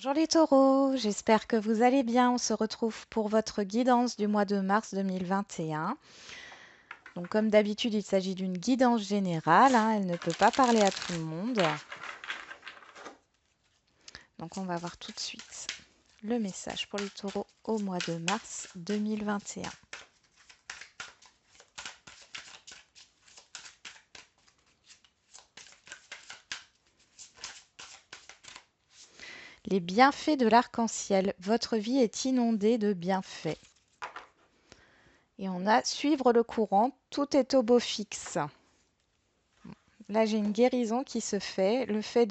Bonjour les taureaux, j'espère que vous allez bien. On se retrouve pour votre guidance du mois de mars 2021. Donc comme d'habitude, il s'agit d'une guidance générale, hein, elle ne peut pas parler à tout le monde. Donc on va voir tout de suite le message pour les taureaux au mois de mars 2021. Les bienfaits de l'arc-en-ciel. Votre vie est inondée de bienfaits. Et on a suivre le courant, tout est au beau fixe. Là, j'ai une guérison qui se fait. Le fait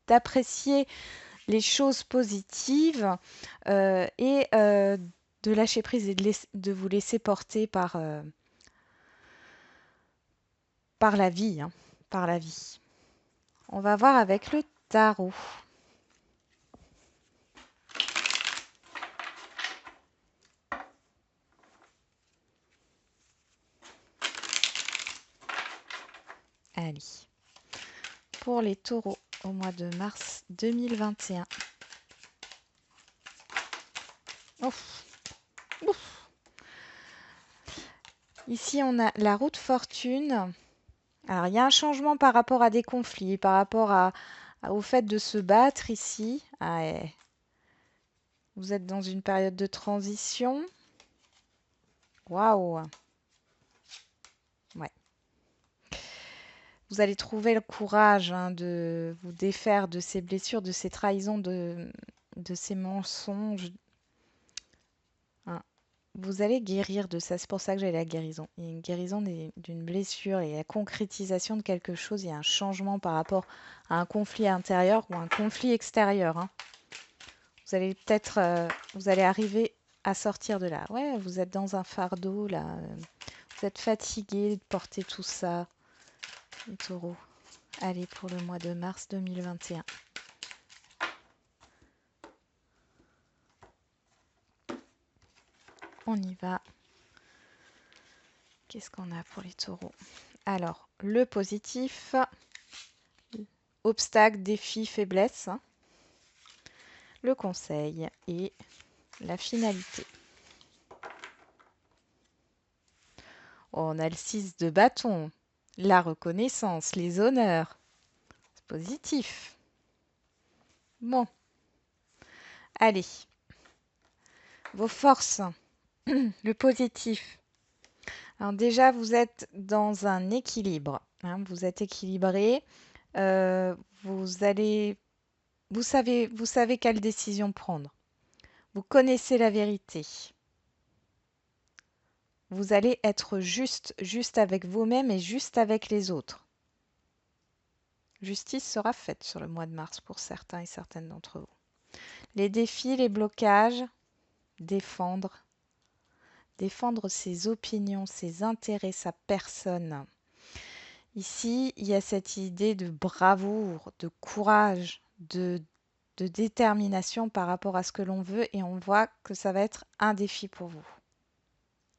d'apprécier les choses positives et de lâcher prise et de vous laisser porter par la vie, hein, par la vie. On va voir avec le tarot. Allez, pour les taureaux au mois de mars 2021. Ouf, ouf. Ici, on a la roue de fortune. Alors, il y a un changement par rapport à des conflits, par rapport au fait de se battre ici. Ah, vous êtes dans une période de transition. Waouh! Ouais. Vous allez trouver le courage, hein, de vous défaire de ces blessures, de ces trahisons, de ces mensonges, hein. Vous allez guérir de ça. C'est pour ça que j'ai la guérison. Il y a une guérison d'une blessure et la concrétisation de quelque chose. Il y a un changement par rapport à un conflit intérieur ou un conflit extérieur, hein. Vous allez peut-être, vous allez arriver à sortir de là. Ouais, vous êtes dans un fardeau là. Vous êtes fatigué de porter tout ça, les taureaux. Allez, pour le mois de mars 2021. On y va. Qu'est-ce qu'on a pour les taureaux? Alors, le positif, obstacle, défi, faiblesse, hein. Le conseil et la finalité. On a le 6 de bâton, la reconnaissance, les honneurs. C'est positif. Bon, allez, vos forces, le positif. Alors déjà, vous êtes dans un équilibre, hein, vous êtes équilibré. Euh, vous allez, vous savez quelle décision prendre. Vous connaissez la vérité. Vous allez être juste, juste avec vous-même et juste avec les autres. Justice sera faite sur le mois de mars pour certains et certaines d'entre vous. Les défis, les blocages, défendre. Défendre ses opinions, ses intérêts, sa personne. Ici, il y a cette idée de bravoure, de courage, de détermination par rapport à ce que l'on veut et on voit que ça va être un défi pour vous.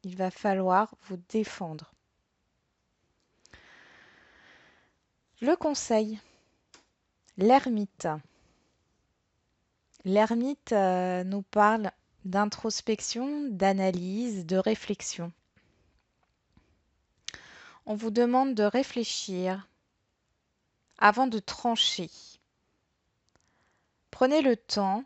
Il va falloir vous défendre. Le conseil, l'ermite. L'ermite nous parle d'introspection, d'analyse, de réflexion. On vous demande de réfléchir avant de trancher. Prenez le temps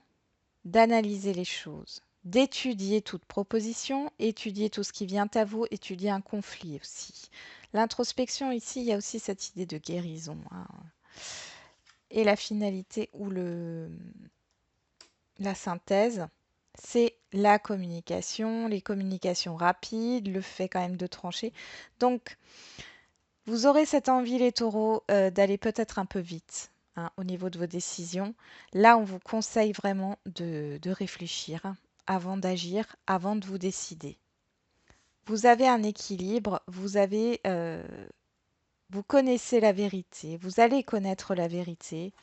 d'analyser les choses, d'étudier toute proposition, étudier tout ce qui vient à vous, étudier un conflit aussi. L'introspection ici, il y a aussi cette idée de guérison, hein. Et la finalité ou la synthèse, c'est la communication, les communications rapides, le fait quand même de trancher. Donc, vous aurez cette envie, les taureaux, d'aller peut-être un peu vite, hein, au niveau de vos décisions. Là, on vous conseille vraiment de réfléchir, hein, avant d'agir, avant de vous décider. Vous avez un équilibre, vous connaissez la vérité, vous allez connaître la vérité.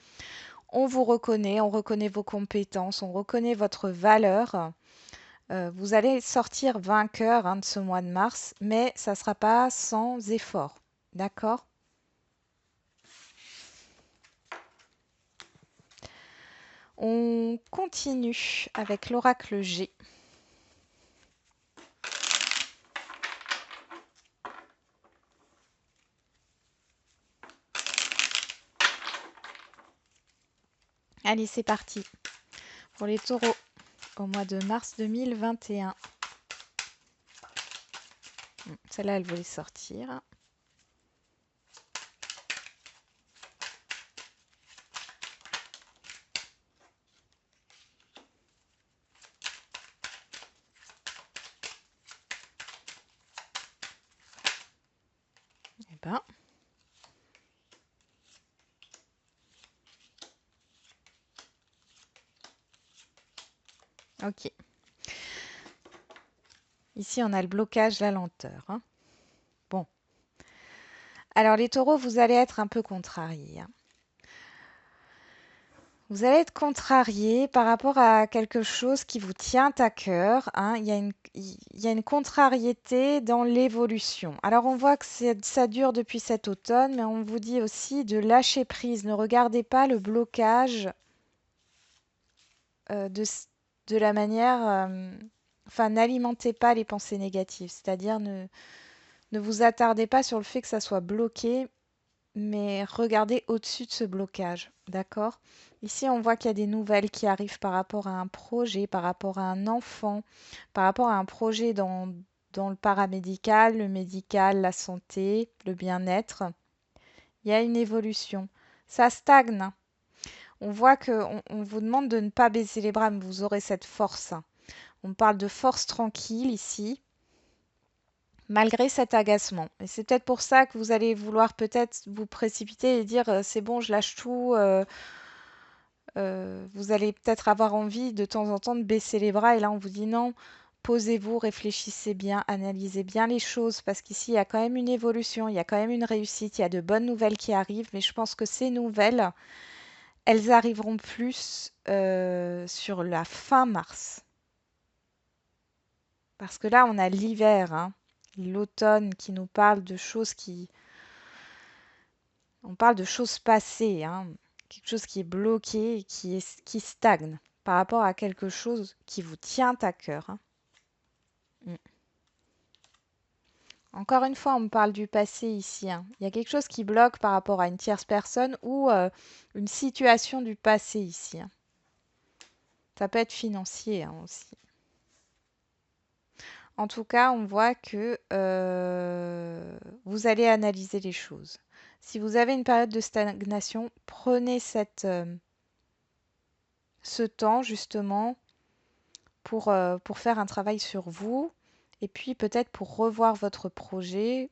On vous reconnaît, on reconnaît vos compétences, on reconnaît votre valeur. Vous allez sortir vainqueur, hein, de ce mois de mars, mais ça ne sera pas sans effort. D'accord? On continue avec l'oracle G. Allez, c'est parti pour les taureaux au mois de mars 2021. Celle-là, elle voulait sortir. Eh ben. Ok. Ici, on a le blocage, la lenteur. Hein. Bon. Alors, les taureaux, vous allez être un peu contrariés. Hein. Vous allez être contrarié par rapport à quelque chose qui vous tient à cœur. Hein. Il y a une contrariété dans l'évolution. Alors, on voit que ça dure depuis cet automne, mais on vous dit aussi de lâcher prise. Ne regardez pas le blocage de la manière... Enfin, n'alimentez pas les pensées négatives. C'est-à-dire, ne vous attardez pas sur le fait que ça soit bloqué, mais regardez au-dessus de ce blocage, d'accord? Ici, on voit qu'il y a des nouvelles qui arrivent par rapport à un projet, par rapport à un enfant, par rapport à un projet dans le paramédical, le médical, la santé, le bien-être. Il y a une évolution. Ça stagne. On voit qu'on vous demande de ne pas baisser les bras, mais vous aurez cette force. On parle de force tranquille ici, malgré cet agacement. Et c'est peut-être pour ça que vous allez vouloir peut-être vous précipiter et dire c'est bon, je lâche tout. Vous allez peut-être avoir envie de temps en temps de baisser les bras. Et là, on vous dit non, posez-vous, réfléchissez bien, analysez bien les choses. Parce qu'ici, il y a quand même une évolution, il y a quand même une réussite, il y a de bonnes nouvelles qui arrivent. Mais je pense que ces nouvelles, elles arriveront plus sur la fin mars. Parce que là, on a l'hiver, hein, l'automne qui nous parle de choses qui... On parle de choses passées, hein, quelque chose qui est bloqué, qui stagne par rapport à quelque chose qui vous tient à cœur. Hein. Mm. Encore une fois, on me parle du passé ici. Hein. Il y a quelque chose qui bloque par rapport à une tierce personne ou une situation du passé ici. Hein. Ça peut être financier hein, aussi. En tout cas, on voit que vous allez analyser les choses. Si vous avez une période de stagnation, prenez ce temps justement pour faire un travail sur vous et puis peut-être pour revoir votre projet,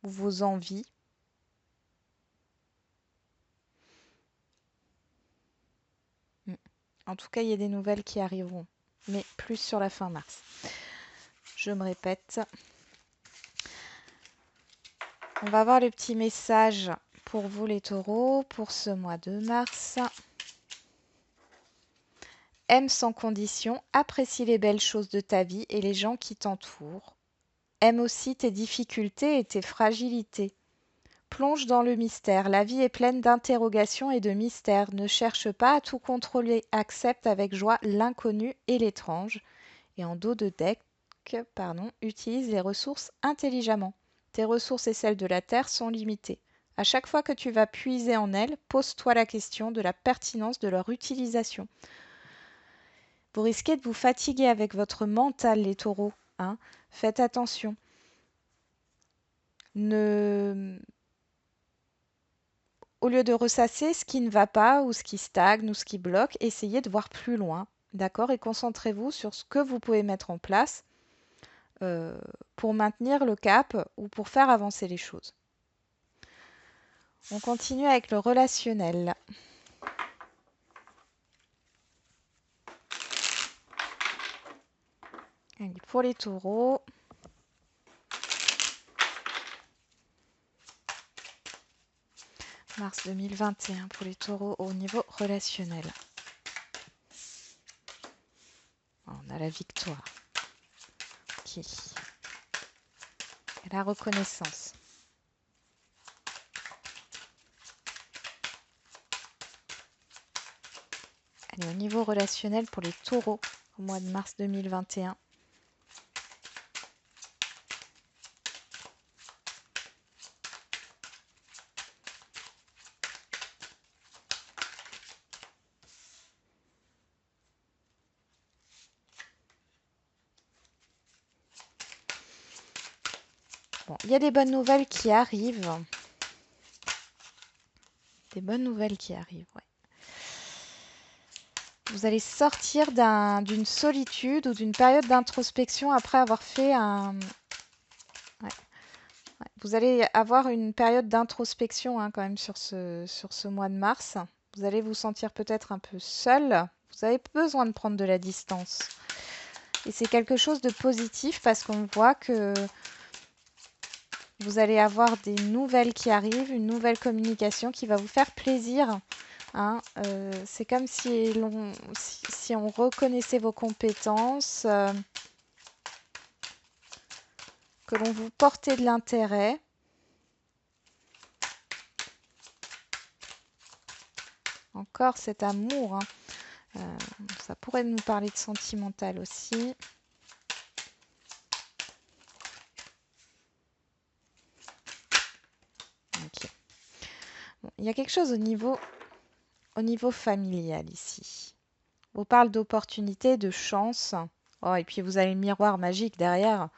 vos envies. Mm. En tout cas, il y a des nouvelles qui arriveront, mais plus sur la fin mars. Je me répète. On va voir le petit message pour vous les taureaux pour ce mois de mars. Aime sans condition, apprécie les belles choses de ta vie et les gens qui t'entourent. Aime aussi tes difficultés et tes fragilités. Plonge dans le mystère. La vie est pleine d'interrogations et de mystères. Ne cherche pas à tout contrôler. Accepte avec joie l'inconnu et l'étrange. Et en dos de deck, utilise les ressources intelligemment. Tes ressources et celles de la Terre sont limitées. À chaque fois que tu vas puiser en elles, pose-toi la question de la pertinence de leur utilisation. Vous risquez de vous fatiguer avec votre mental, les taureaux. Hein. Faites attention. Au lieu de ressasser ce qui ne va pas ou ce qui stagne ou ce qui bloque, essayez de voir plus loin. D'accord? Et concentrez-vous sur ce que vous pouvez mettre en place pour maintenir le cap ou pour faire avancer les choses. On continue avec le relationnel. Allez, pour les taureaux. Mars 2021 pour les taureaux au niveau relationnel. On a la victoire. Ok. Et la reconnaissance. Et au niveau relationnel pour les taureaux au mois de mars 2021. Bon, il y a des bonnes nouvelles qui arrivent. Des bonnes nouvelles qui arrivent, ouais. Vous allez sortir d'une solitude ou d'une période d'introspection après avoir fait un... Ouais, ouais. Vous allez avoir une période d'introspection quand même sur ce mois de mars. Vous allez vous sentir peut-être un peu seul. Vous avez besoin de prendre de la distance. Et c'est quelque chose de positif parce qu'on voit que vous allez avoir des nouvelles qui arrivent, une nouvelle communication qui va vous faire plaisir. Hein. C'est comme si on reconnaissait vos compétences, que l'on vous portait de l'intérêt. Encore cet amour. Hein. Ça pourrait nous parler de sentimental aussi. Okay. Bon, il y a quelque chose au niveau familial ici. On parle d'opportunités, de chance. Oh, et puis vous avez le miroir magique derrière.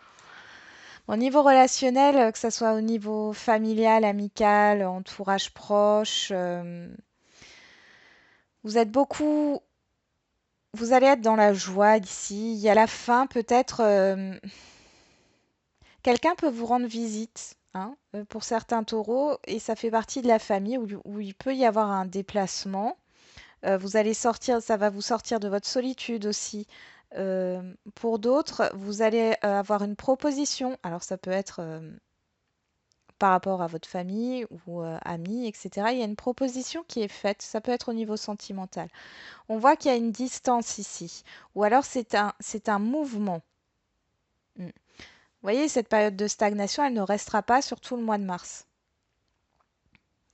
Au niveau relationnel, que ce soit au niveau familial, amical, entourage proche, vous êtes beaucoup. Vous allez être dans la joie ici. Il y a la fin, peut-être. Quelqu'un peut vous rendre visite, hein, pour certains taureaux, et ça fait partie de la famille où il peut y avoir un déplacement. Vous allez sortir, ça va vous sortir de votre solitude aussi. Pour d'autres, vous allez avoir une proposition. Alors ça peut être par rapport à votre famille ou amis, etc. Il y a une proposition qui est faite. Ça peut être au niveau sentimental. On voit qu'il y a une distance ici. Ou alors c'est un mouvement. Mm. Vous voyez, cette période de stagnation, elle ne restera pas sur tout le mois de mars.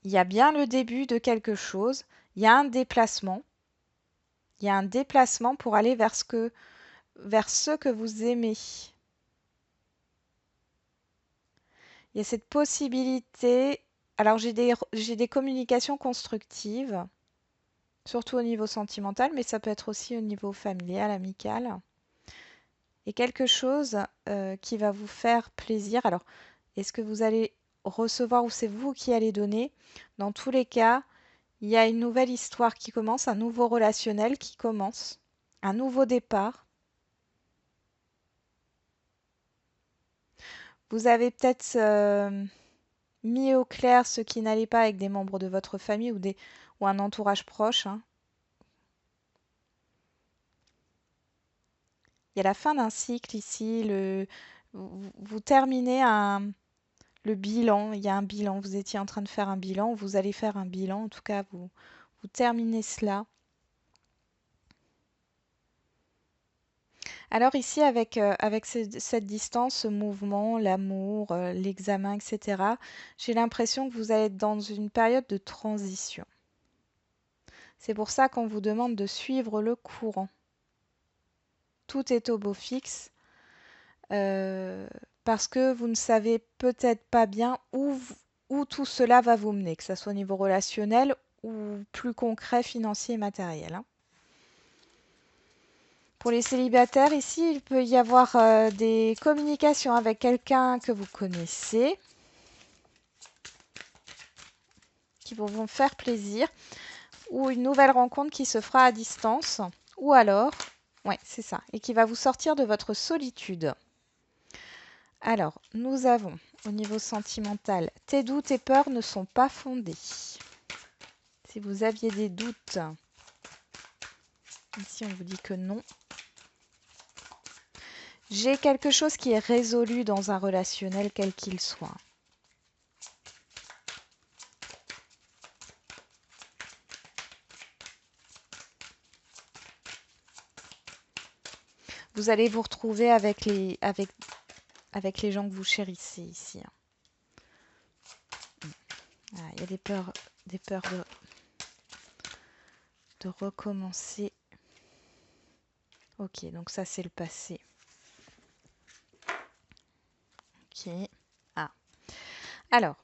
Il y a bien le début de quelque chose. Il y a un déplacement. Il y a un déplacement pour aller vers ce que vous aimez. Il y a cette possibilité. Alors, j'ai des communications constructives, surtout au niveau sentimental, mais ça peut être aussi au niveau familial, amical. Et quelque chose qui va vous faire plaisir. Alors, est-ce que vous allez recevoir ou c'est vous qui allez donner? Dans tous les cas, il y a une nouvelle histoire qui commence, un nouveau relationnel qui commence, un nouveau départ. Vous avez peut-être mis au clair ce qui n'allait pas avec des membres de votre famille ou un entourage proche. Hein. Il y a la fin d'un cycle ici. Vous terminez le bilan. Il y a un bilan. Vous étiez en train de faire un bilan. Vous allez faire un bilan. En tout cas, vous terminez cela. Alors ici, avec cette distance, ce mouvement, l'amour, l'examen, etc., j'ai l'impression que vous allez être dans une période de transition. C'est pour ça qu'on vous demande de suivre le courant. Tout est au beau fixe parce que vous ne savez peut-être pas bien où tout cela va vous mener, que ce soit au niveau relationnel ou plus concret, financier et matériel. Hein. Pour les célibataires, ici, il peut y avoir des communications avec quelqu'un que vous connaissez qui vont vous faire plaisir ou une nouvelle rencontre qui se fera à distance ou alors, ouais, c'est ça, et qui va vous sortir de votre solitude. Alors, nous avons au niveau sentimental, tes doutes et peurs ne sont pas fondés. Si vous aviez des doutes, ici on vous dit que non. J'ai quelque chose qui est résolu dans un relationnel quel qu'il soit. Vous allez vous retrouver avec les gens que vous chérissez ici. Ah, il y a des peurs de recommencer. Ok, donc ça c'est le passé. Ok. Ah. Alors,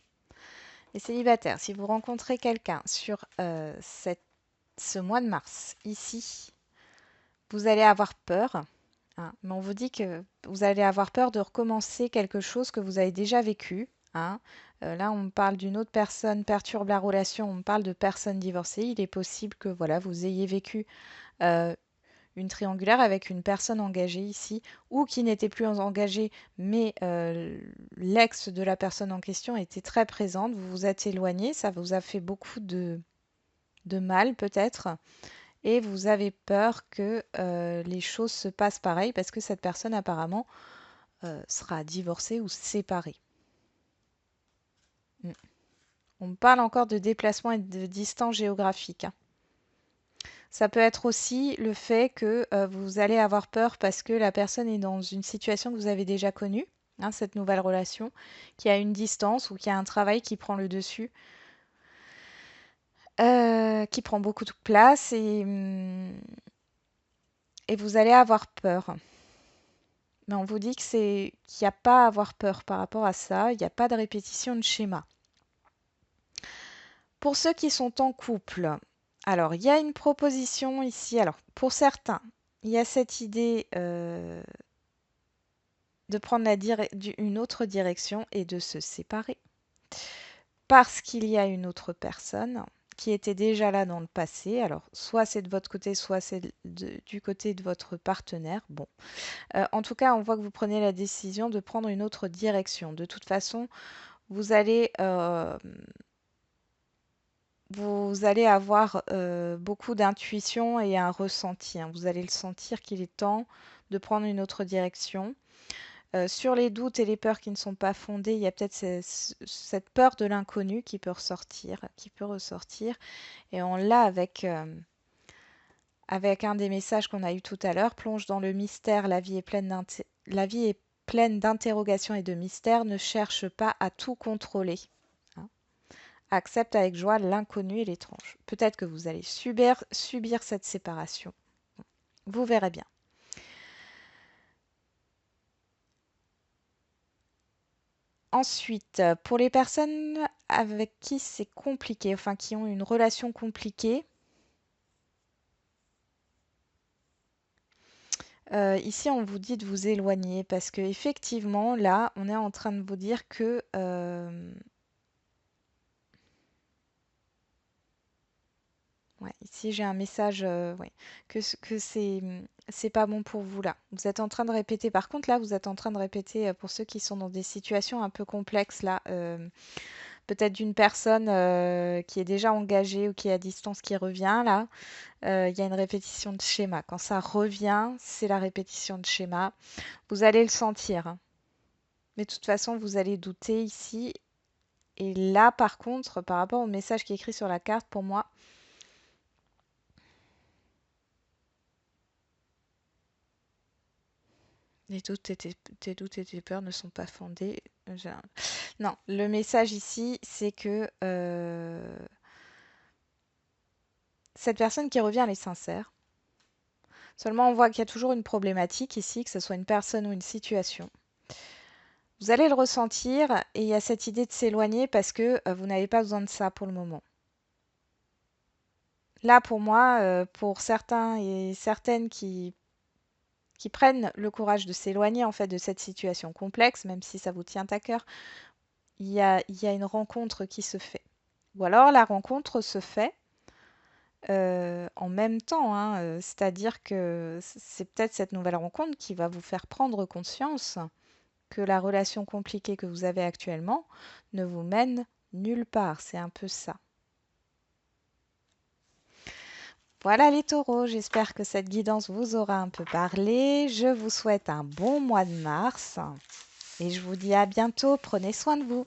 les célibataires, si vous rencontrez quelqu'un sur ce mois de mars, ici, vous allez avoir peur. Hein, mais on vous dit que vous allez avoir peur de recommencer quelque chose que vous avez déjà vécu. Hein. Là, on parle d'une autre personne perturbe la relation, on parle de personnes divorcées. Il est possible que voilà, vous ayez vécu euh, une triangulaire avec une personne engagée ici, ou qui n'était plus engagée, mais l'ex de la personne en question était très présente. Vous vous êtes éloigné, ça vous a fait beaucoup de mal peut-être. Et vous avez peur que les choses se passent pareil parce que cette personne apparemment sera divorcée ou séparée. Mm. On me parle encore de déplacement et de distance géographique. Hein. Ça peut être aussi le fait que vous allez avoir peur parce que la personne est dans une situation que vous avez déjà connue, hein, cette nouvelle relation, qui a une distance ou qui a un travail qui prend le dessus, qui prend beaucoup de place et vous allez avoir peur. Mais on vous dit que qu'il n'y a pas à avoir peur par rapport à ça, il n'y a pas de répétition de schéma. Pour ceux qui sont en couple, alors il y a une proposition ici. Alors pour certains, il y a cette idée de prendre une autre direction et de se séparer. Parce qu'il y a une autre personne qui était déjà là dans le passé. Alors soit c'est de votre côté, soit c'est du côté de votre partenaire. Bon. En tout cas, on voit que vous prenez la décision de prendre une autre direction. De toute façon, vous allez avoir beaucoup d'intuition et un ressenti. Hein. Vous allez le sentir qu'il est temps de prendre une autre direction. Sur les doutes et les peurs qui ne sont pas fondées, il y a peut-être cette peur de l'inconnu qui peut ressortir. Et on l'a avec un des messages qu'on a eu tout à l'heure. Plonge dans le mystère, la vie est pleine d'interrogations et de mystères. Ne cherche pas à tout contrôler. Hein. Accepte avec joie l'inconnu et l'étrange. Peut-être que vous allez subir cette séparation. Vous verrez bien. Ensuite, pour les personnes avec qui c'est compliqué, enfin qui ont une relation compliquée, ici on vous dit de vous éloigner parce que effectivement là on est en train de vous dire que ouais, ici j'ai un message ouais, que c'est pas bon pour vous là. Vous êtes en train de répéter. Par contre là vous êtes en train de répéter pour ceux qui sont dans des situations un peu complexes là. Peut-être d'une personne qui est déjà engagée ou qui est à distance qui revient là. Il y a une répétition de schéma. Quand ça revient, c'est la répétition de schéma. Vous allez le sentir. Hein. Mais de toute façon, vous allez douter ici. Et là, par contre, par rapport au message qui est écrit sur la carte, pour moi, tes doutes et tes peurs ne sont pas fondés. Non, le message ici, c'est que cette personne qui revient, elle est sincère. Seulement, on voit qu'il y a toujours une problématique ici, que ce soit une personne ou une situation. Vous allez le ressentir et il y a cette idée de s'éloigner parce que vous n'avez pas besoin de ça pour le moment. Là, pour moi, pour certains et certaines qui prennent le courage de s'éloigner en fait de cette situation complexe, même si ça vous tient à cœur, il y a une rencontre qui se fait. Ou alors la rencontre se fait en même temps, hein, c'est-à-dire que c'est peut-être cette nouvelle rencontre qui va vous faire prendre conscience que la relation compliquée que vous avez actuellement ne vous mène nulle part. C'est un peu ça. Voilà les taureaux, j'espère que cette guidance vous aura un peu parlé. Je vous souhaite un bon mois de mars et je vous dis à bientôt. Prenez soin de vous.